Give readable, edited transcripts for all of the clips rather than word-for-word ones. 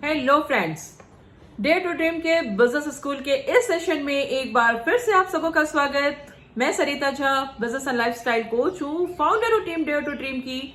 Hello friends, dare to dream के business school के इस सेशन में एक बार फिर से आप सबों का स्वागत। मैं Sarita Jha, business and lifestyle coach हूँ, फाउंडर हूँ टीम डे टू ड्रीम की,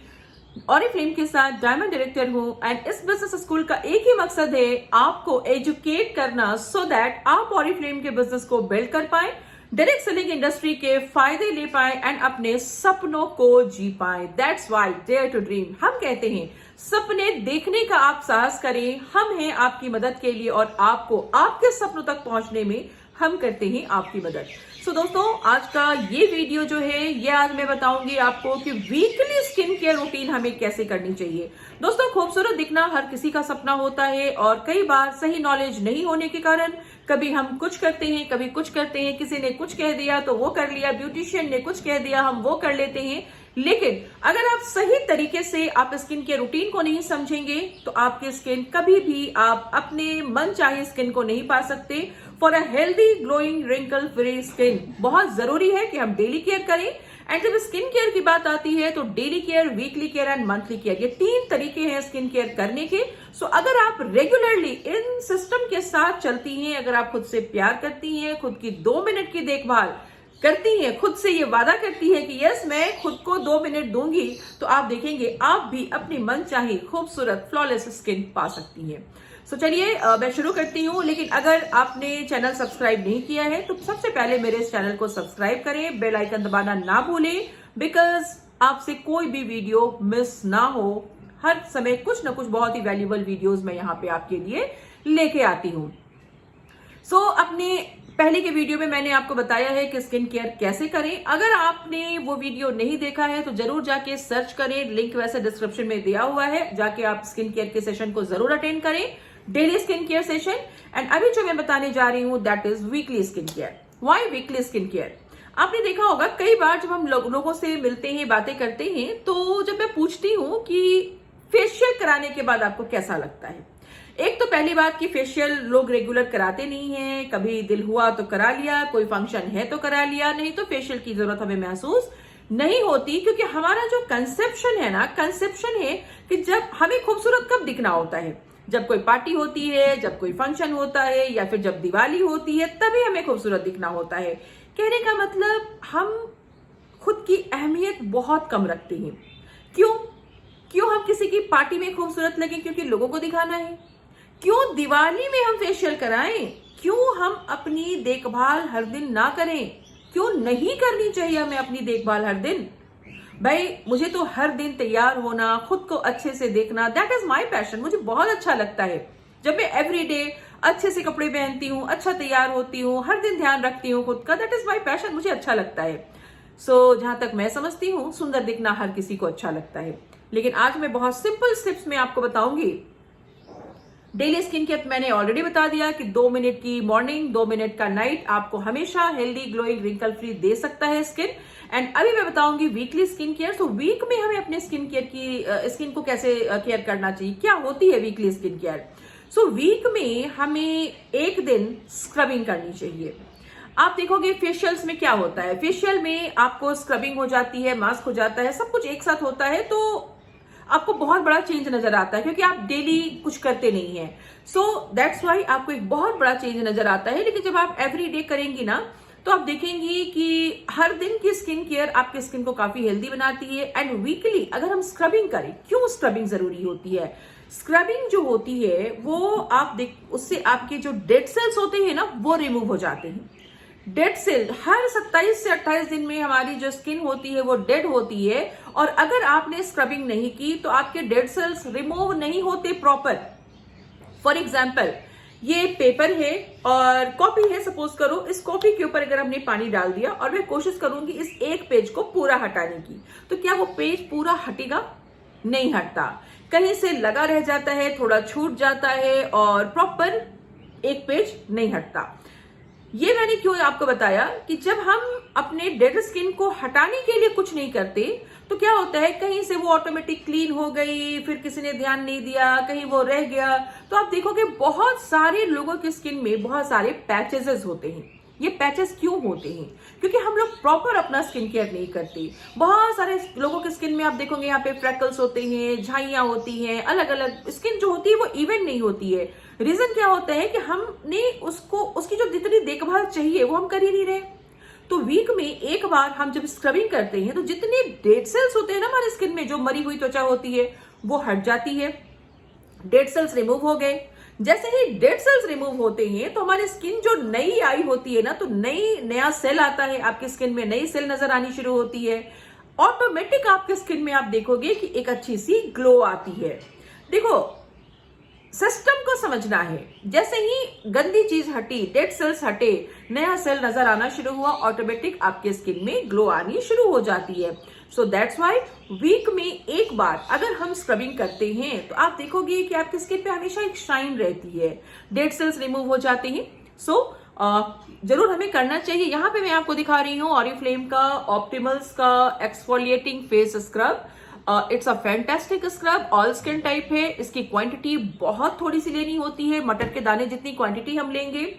ऑरिफ्लेम के साथ डायमंड डायरेक्टर हूँ। एंड इस बिजनेस स्कूल का एक ही मकसद है, आपको एजुकेट करना सो दैट आप ऑरिफ्लेम के बिजनेस को बिल्ड कर पाए, डायरेक्ट सेलिंग इंडस्ट्री के फायदे ले पाए एंड अपने सपनों को जी पाए। That's why dare to dream. हम कहते हैं सपने देखने का आप साहस करें, हम हैं आपकी मदद के लिए और आपको आपके सपनों तक पहुंचने में हम करते हैं आपकी मदद। सो दोस्तों, आज का ये वीडियो जो है, ये आज मैं बताऊंगी आपको कि वीकली स्किन केयर रूटीन हमें कैसे करनी चाहिए। दोस्तों, खूबसूरत दिखना हर किसी का सपना होता है और कई बार सही नॉलेज नहीं होने के कारण कभी हम कुछ करते हैं, कभी कुछ करते हैं। किसी ने कुछ कह दिया तो वो कर लिया, ब्यूटिशियन ने कुछ कह दिया हम वो कर लेते हैं। लेकिन अगर आप सही तरीके से आप स्किन के रूटीन को नहीं समझेंगे तो आपकी स्किन कभी भी आप अपने मन चाहे स्किन को नहीं पा सकते। For a healthy glowing wrinkle free skin बहुत जरूरी है कि हम डेली केयर करें। एंड जब स्किन केयर की बात आती है तो daily care, weekly care and monthly care, ये 3 तरीके हैं स्किन केयर करने के। सो अगर आप रेगुलरली इन सिस्टम के साथ चलती हैं, अगर आप खुद से प्यार करती हैं, खुद की 2 मिनट की देखभाल करती हैं, खुद से ये वादा करती है कि यस मैं खुद को 2 मिनट दूंगी, तो आप देखेंगे आप भी अपनी मन चाही खूबसूरत फ्लॉलेस स्किन पा सकती हैं। सो चलिए मैं शुरू करती हूँ। लेकिन अगर आपने चैनल सब्सक्राइब नहीं किया है तो सबसे पहले मेरे इस चैनल को सब्सक्राइब करें, बेल आइकन दबाना ना भूलें, बिकॉज आपसे कोई भी वीडियो मिस ना हो। हर समय कुछ ना कुछ बहुत ही वैल्यूएबल वीडियोस मैं यहाँ पे आपके लिए लेके आती हूँ। सो अपने पहले के वीडियो में मैंने आपको बताया है कि स्किन केयर कैसे करें। अगर आपने वो वीडियो नहीं देखा है तो जरूर जाके सर्च करें, लिंक वैसे डिस्क्रिप्शन में दिया हुआ है, जाके आप स्किन केयर के सेशन को जरूर अटेंड करें, daily skin care session. And अभी जो मैं बताने जा रही हूं that is weekly skin care. Why weekly skin care? आपने देखा होगा कई बार जब हम लोगों से मिलते हैं, बातें करते हैं, तो जब मैं पूछती हूं कि फेशियल कराने के बाद आपको कैसा लगता है, एक तो पहली बात कि फेशियल लोग रेगुलर कराते नहीं हैं, कभी दिल हुआ तो करा लिया, कोई फंक्शन है तो करा लिया, नहीं तो फेशियल की जरूरत हमें महसूस नहीं होती। क्योंकि हमारा जो कंसेप्शन है ना, कंसेप्शन है कि जब हमें खूबसूरत कब दिखना होता है, जब कोई पार्टी होती है, जब कोई फंक्शन होता है, या फिर जब दिवाली होती है, तभी हमें खूबसूरत दिखना होता है। कहने का मतलब हम खुद की अहमियत बहुत कम रखते हैं। क्यों क्यों हम किसी की पार्टी में खूबसूरत लगे? क्योंकि लोगों को दिखाना है। क्यों दिवाली में हम फेशियल कराएं? क्यों हम अपनी देखभाल हर दिन ना करें? क्यों नहीं करनी चाहिए हमें अपनी देखभाल हर दिन? भाई, मुझे तो हर दिन तैयार होना, खुद को अच्छे से देखना, दैट इज माई पैशन। मुझे बहुत अच्छा लगता है जब मैं एवरीडे अच्छे से कपड़े पहनती हूँ, अच्छा तैयार होती हूँ, हर दिन ध्यान रखती हूँ खुद का। दैट इज माई पैशन, मुझे अच्छा लगता है। सो जहां तक मैं समझती हूँ, सुंदर दिखना हर किसी को अच्छा लगता है। लेकिन आज मैं बहुत सिंपल स्टेप्स में आपको बताऊंगी। डेली स्किन केयर मैंने ऑलरेडी बता दिया कि 2 मिनट की मॉर्निंग, 2 मिनट का नाइट आपको हमेशा हेल्दी ग्लोइंग रिंकल फ्री दे सकता है स्किन। एंड अभी मैं बताऊंगी वीकली स्किन केयर। तो वीक में हमें अपने स्किन केयर की स्किन को कैसे केयर करना चाहिए, क्या होती है weekly skin care. So weak में हमें एक दिन स्क्रबिंग करनी चाहिए। आप देखोगे फेशियल्स में क्या होता है, फेशियल में आपको स्क्रबिंग हो जाती है, मास्क हो जाता है, सब कुछ एक साथ होता है, तो आपको बहुत बड़ा चेंज नजर आता है क्योंकि आप डेली कुछ करते नहीं है। सो दैट्स वाई आपको एक बहुत बड़ा चेंज नजर आता है। लेकिन जब आप एवरी डे करेंगी ना, तो आप देखेंगी कि हर दिन की स्किन केयर आपके स्किन को काफी हेल्दी बनाती है। एंड वीकली अगर हम स्क्रबिंग करें, क्यों स्क्रबिंग जरूरी होती है? स्क्रबिंग जो होती है वो आप उससे आपके जो डेड सेल्स होते हैं ना, वो रिमूव हो जाते हैं। डेड सेल हर 27 से 28 दिन में हमारी जो स्किन होती है वो डेड होती है, और अगर आपने स्क्रबिंग नहीं की तो आपके डेड सेल्स रिमूव नहीं होते प्रॉपर। फॉर एग्जाम्पल, ये पेपर है और कॉपी है, सपोज करो, इस कॉपी के ऊपर अगर हमने पानी डाल दिया और मैं कोशिश करूंगी इस एक पेज को पूरा हटाने की, तो क्या वो पेज पूरा हटेगा? नहीं हटता, कहीं से लगा रह जाता है, थोड़ा छूट जाता है और प्रॉपर एक पेज नहीं हटता। ये मैंने क्यों आपको बताया कि जब हम अपने डेड स्किन को हटाने के लिए कुछ नहीं करते तो क्या होता है, कहीं से वो ऑटोमेटिक क्लीन हो गई, फिर किसी ने ध्यान नहीं दिया, कहीं वो रह गया, तो आप देखोगे बहुत सारे लोगों की स्किन में बहुत सारे पैचेस होते हैं। ये पैचेस क्यों होते हैं? क्योंकि हम लोग प्रॉपर अपना स्किन केयर नहीं करते। बहुत सारे लोगों के स्किन में आप देखोगे यहाँ पे फ्रैकल्स होते हैं, झाइयां होती हैं, अलग अलग स्किन जो होती है वो इवन नहीं होती है। रीजन क्या होता है कि हमने उसकी जो जितनी देखभाल चाहिए वो हम कर ही नहीं रहे। तो वीक में एक बार हम जब स्क्रबिंग करते हैं तो जितने डेड सेल्स होते हैं ना हमारे स्किन में, जो मरी हुई त्वचा होती है वो हट जाती है, डेड सेल्स रिमूव हो गए। जैसे ही डेड सेल्स रिमूव होते हैं तो हमारी स्किन जो नई आई होती है ना, तो नया सेल आता है आपकी स्किन में, नई सेल नजर आनी शुरू होती है। ऑटोमेटिक आपके स्किन में आप देखोगे कि एक अच्छी सी ग्लो आती है। देखो, सिस्टम को समझना है। जैसे ही गंदी चीज हटी, डेड सेल्स हटे, नया सेल नजर आना शुरू हुआ, ऑटोमेटिक आपके स्किन में ग्लो आनी शुरू हो जाती है। सो दैट्स वाई वीक में एक बार अगर हम स्क्रबिंग करते हैं तो आप देखोगे कि आपकी स्किन पे हमेशा एक शाइन रहती है, डेड सेल्स रिमूव हो जाते हैं। सो जरूर हमें करना चाहिए। यहाँ पे मैं आपको दिखा रही हूँ ऑरिफ्लेम का ऑप्टिमल्स का exfoliating face scrub. It's a fantastic scrub, all skin type है। इसकी क्वांटिटी बहुत थोड़ी सी लेनी होती है, मटर के दाने जितनी क्वांटिटी हम लेंगे।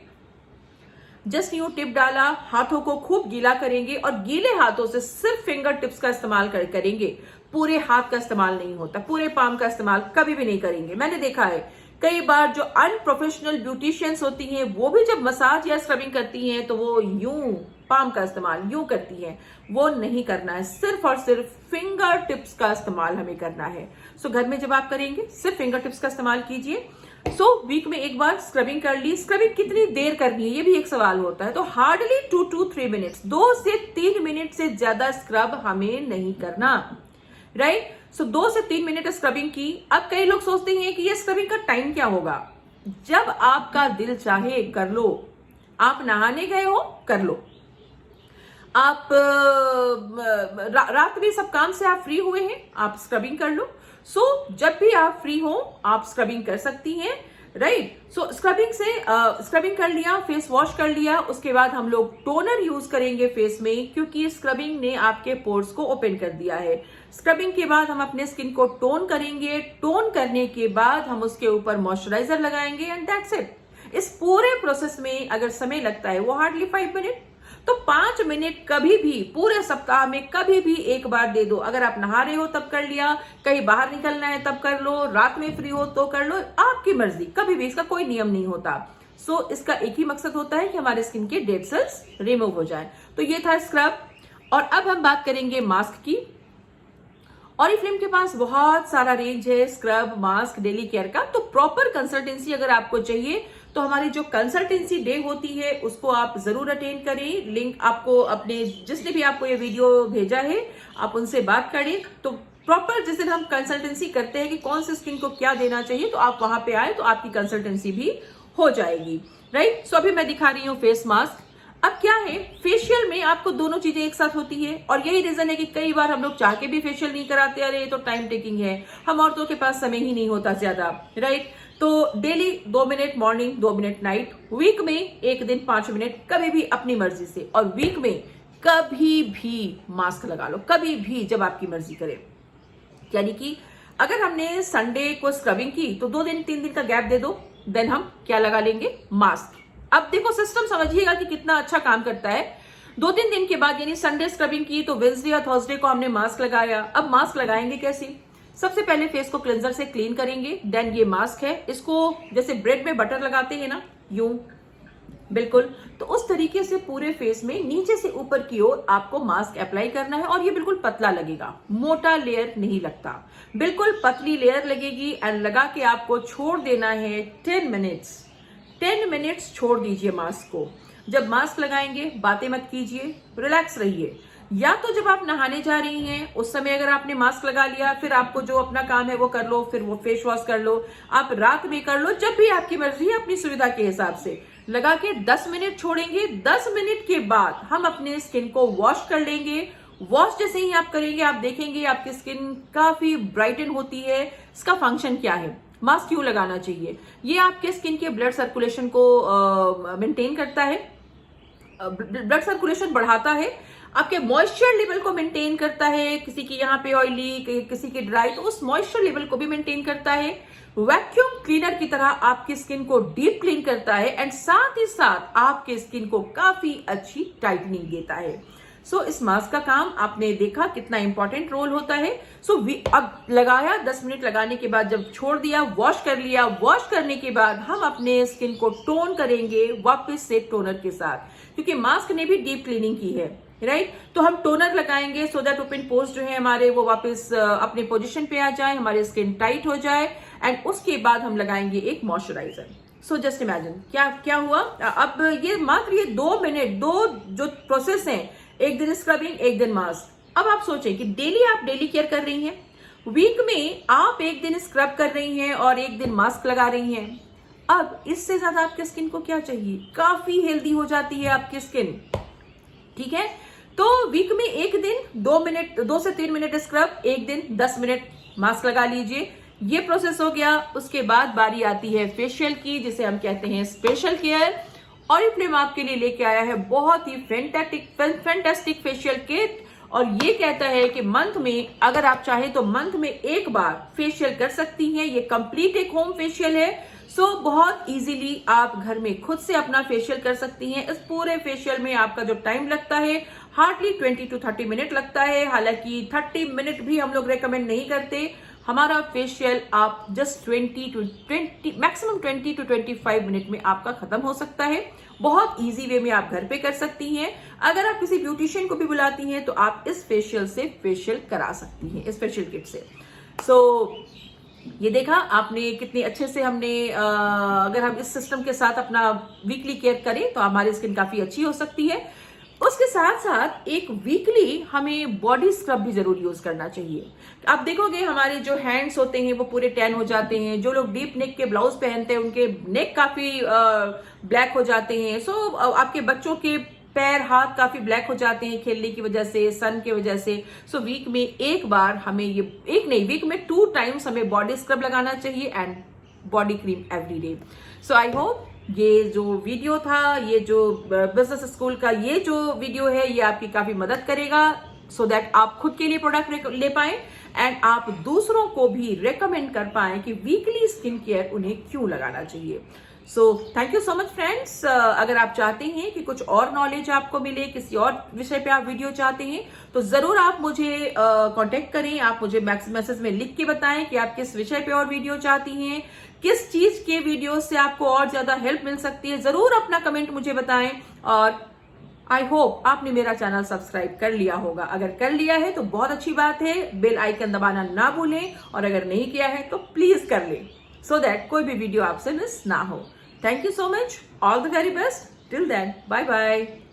जस्ट यूं टिप डाला, हाथों को खूब गीला करेंगे और गीले हाथों से सिर्फ फिंगर टिप्स का इस्तेमाल करेंगे। पूरे हाथ का इस्तेमाल नहीं होता, पूरे पाम का इस्तेमाल कभी भी नहीं करेंगे। मैंने देखा है कई बार जो अनप्रोफेशनल ब्यूटिशियंस होती हैं वो भी जब मसाज या स्क्रबिंग करती हैं तो वो यूं पाम का इस्तेमाल यूं करती हैं। वो नहीं करना है, सिर्फ और सिर्फ फिंगर टिप्स का इस्तेमाल हमें करना है। सो घर में जब आप करेंगे सिर्फ फिंगर टिप्स का इस्तेमाल कीजिए। वीक में एक बार स्क्रबिंग कर ली। स्क्रबिंग कितनी देर करनी है ये भी एक सवाल होता है। तो हार्डली 2 to 3 मिनट्स, 2 से 3 मिनट से ज्यादा स्क्रब हमें नहीं करना, राइट। 2 से 3 मिनट स्क्रबिंग की। अब कई लोग सोचते हैं कि ये स्क्रबिंग का टाइम क्या होगा। जब आपका दिल चाहे कर लो। आप नहाने गए हो, कर लो। आप रात में सब काम से आप फ्री हुए हैं, आप स्क्रबिंग कर लो। जब भी आप फ्री हो आप स्क्रबिंग कर सकती हैं, राइट। स्क्रबिंग कर लिया, फेस वॉश कर लिया, उसके बाद हम लोग टोनर यूज करेंगे फेस में, क्योंकि स्क्रबिंग ने आपके पोर्स को ओपन कर दिया है। स्क्रबिंग के बाद हम अपने स्किन को टोन करेंगे। टोन करने के बाद हम उसके ऊपर मॉइस्चराइजर लगाएंगे एंड दैट्स इट। इस पूरे प्रोसेस में अगर समय लगता है वो हार्डली 5 मिनट, तो 5 मिनट कभी भी पूरे सप्ताह में कभी भी एक बार दे दो। अगर आप नहा रहे हो तब कर लिया, कहीं बाहर निकलना है तब कर लो, रात में फ्री हो तो कर लो, आपकी मर्जी, कभी भी। इसका कोई नियम नहीं होता। इसका एक ही मकसद होता है कि हमारे स्किन के डेड सेल्स रिमूव हो जाए। तो ये था स्क्रब। और अब हम बात करेंगे मास्क की। ऑरिफ्लेम के पास बहुत सारा रेंज है स्क्रब, मास्क, डेली केयर का। तो प्रॉपर कंसल्टेंसी अगर आपको चाहिए तो हमारी जो कंसल्टेंसी डे होती है उसको आप जरूर अटेंड करें। लिंक आपको अपने जिसने भी आपको ये वीडियो भेजा है आप उनसे बात करें। तो प्रॉपर जिस दिन हम कंसल्टेंसी करते हैं कि कौन सी स्किन को क्या देना चाहिए, तो आप वहां पे आए तो आपकी कंसल्टेंसी भी हो जाएगी, राइट। अभी मैं दिखा रही हूँ फेस मास्क। अब क्या है, फेशियल में आपको दोनों चीजें एक साथ होती है और यही रीजन है कि कई बार हम लोग चाह के भी फेशियल नहीं कराते। अरे ये तो टाइम टेकिंग है, हम औरतों के पास समय ही नहीं होता ज्यादा, राइट। तो daily 2 minute morning, 2 minute night, week में एक दिन 5 मिनट, कभी भी अपनी मर्जी से। और वीक में कभी भी मास्क लगा लो, कभी भी, जब आपकी मर्जी करे। यानी कि अगर हमने संडे को स्क्रबिंग की तो 2 दिन 3 दिन का गैप दे दो, देन हम क्या लगा लेंगे, मास्क। अब देखो सिस्टम समझिएगा कि कितना अच्छा काम करता है। 2-3 दिन के बाद, यानी संडे स्क्रबिंग की तो वेडनेसडे या थर्सडे को हमने मास्क लगाया। अब मास्क लगाएंगे कैसे? सबसे पहले फेस को क्लेंजर से क्लीन करेंगे, देन ये मास्क है, इसको जैसे ब्रेड में बटर लगाते हैं ना, यूं, बिल्कुल, तो उस तरीके से पूरे फेस में नीचे से ऊपर की ओर आपको मास्क अप्लाई करना है। और ये बिल्कुल पतला लगेगा, मोटा लेयर नहीं लगता, बिल्कुल पतली लेयर लगेगी। एंड लगा के आपको छोड़ देना है 10 मिनट्स। 10 मिनट्स छोड़ दीजिए मास्क को। जब मास्क लगाएंगे बातें मत कीजिए, रिलैक्स रहिए। या तो जब आप नहाने जा रही हैं उस समय अगर आपने मास्क लगा लिया, फिर आपको जो अपना काम है वो कर लो, फिर वो फेस वॉश कर लो, आप रात में कर लो, जब भी आपकी मर्जी है, अपनी सुविधा के हिसाब से। लगा के 10 मिनट छोड़ेंगे। 10 मिनट के बाद हम अपने स्किन को वॉश कर लेंगे। वॉश जैसे ही आप करेंगे आप देखेंगे आपकी स्किन काफी ब्राइटन होती है। इसका फंक्शन क्या है, मास्क क्यों लगाना चाहिए? ये आपके स्किन के ब्लड सर्कुलेशन को मेंटेन करता है, ब्लड सर्कुलेशन बढ़ाता है, आपके मॉइस्चर लेवल को मेंटेन करता है, किसी की यहाँ पे ऑयली, किसी की ड्राई, तो उस मॉइस्चर लेवल को भी मेंटेन करता है। वैक्यूम क्लीनर की तरह आपकी स्किन को डीप क्लीन करता है एंड साथ ही साथ आपके स्किन को काफी अच्छी टाइटनिंग देता है। सो इस मास्क का काम आपने देखा कितना इंपॉर्टेंट रोल होता है। अब लगाया, 10 मिनट लगाने के बाद जब छोड़ दिया, वॉश कर लिया, वॉश करने के बाद हम अपने स्किन को टोन करेंगे वापस से टोनर के साथ, क्योंकि मास्क ने भी डीप क्लीनिंग की है, राइट। तो हम टोनर लगाएंगे सो दैट ओपन पोर्स जो है हमारे वो वापस अपने पोजीशन पे आ जाए, हमारी स्किन टाइट हो जाए एंड उसके बाद हम लगाएंगे एक मॉइस्चराइजर। सो जस्ट इमेजिन क्या हुआ। अब ये मात्र ये 2 मिनट, 2 जो प्रोसेस हैं, एक दिन स्क्रबिंग, एक दिन मास्क। अब आप सोचें कि आप डेली केयर कर रही हैं, वीक में आप एक दिन स्क्रब कर रही हैं और एक दिन मास्क लगा रही हैं। अब इससे ज्यादा आपके स्किन को क्या चाहिए? काफी हेल्दी हो जाती है आपकी स्किन, ठीक है। तो वीक में एक दिन 2 से 3 मिनट स्क्रब, एक दिन 10 मिनट मास्क लगा लीजिए। ये प्रोसेस हो गया। उसके बाद बारी आती है फेशियल की, जिसे हम कहते हैं स्पेशल केयर। ऑरिफ्लेम आपके लिए लेके आया है बहुत ही फैंटास्टिक फेशियल किट, और ये कहता है कि मंथ में, अगर आप चाहें तो मंथ में एक बार फेशियल कर सकती हैं। ये कंप्लीट एक होम फेशियल है, सो बहुत इजीली आप घर में खुद से अपना फेशियल कर सकती हैं। इस पूरे फेशियल में आपका जो टाइम लगता है हार्डली 20 to 30 मिनट लगता है। हालांकि 30 मिनट भी हम लोग रेकमेंड नहीं करते। हमारा फेशियल आप जस्ट मैक्सिमम 20 to 25 मिनट में आपका खत्म हो सकता है। बहुत इजी वे में आप घर पे कर सकती हैं। अगर आप किसी ब्यूटिशियन को भी बुलाती हैं तो आप इस फेशियल से फेशियल करा सकती हैं, इस फेशियल किट से। ये देखा आपने कितने अच्छे से हमने अगर हम इस सिस्टम के साथ अपना वीकली केयर करें तो हमारी स्किन काफी अच्छी हो सकती है। उसके साथ साथ एक वीकली हमें बॉडी स्क्रब भी जरूर यूज करना चाहिए। आप देखोगे हमारे जो हैंड्स होते हैं वो पूरे टैन हो जाते हैं। जो लोग डीप नेक के ब्लाउज पहनते हैं उनके नेक काफी ब्लैक हो जाते हैं। आपके बच्चों के पैर, हाथ काफी ब्लैक हो जाते हैं खेलने की वजह से, सन की वजह से। वीक में एक बार हमें वीक में 2 टाइम्स हमें बॉडी स्क्रब लगाना चाहिए and body cream every day. I hope ये जो वीडियो था, ये जो बिजनेस स्कूल का ये जो वीडियो है, ये आपकी काफी मदद करेगा सो दैट आप खुद के लिए प्रोडक्ट ले पाएं एंड आप दूसरों को भी रेकमेंड कर पाएं कि वीकली स्किन केयर उन्हें क्यों लगाना चाहिए। Thank you so much friends. अगर आप चाहते हैं कि कुछ और नॉलेज आपको मिले, किसी और विषय पे आप वीडियो चाहते हैं, तो जरूर आप मुझे कांटेक्ट करें। आप मुझे मैसेज में लिख के बताएं कि आप किस विषय पे और वीडियो चाहती हैं, किस चीज के वीडियो से आपको और ज्यादा हेल्प मिल सकती है। जरूर अपना कमेंट मुझे बताएं और आई होप आपने मेरा चैनल सब्सक्राइब कर लिया होगा। अगर कर लिया है तो बहुत अच्छी बात है। बेल आइकन दबाना ना भूलें और अगर नहीं किया है तो प्लीज कर लें सो दैट कोई भी वीडियो आपसे मिस ना हो। Thank you so much. All the very best. Till then, bye bye.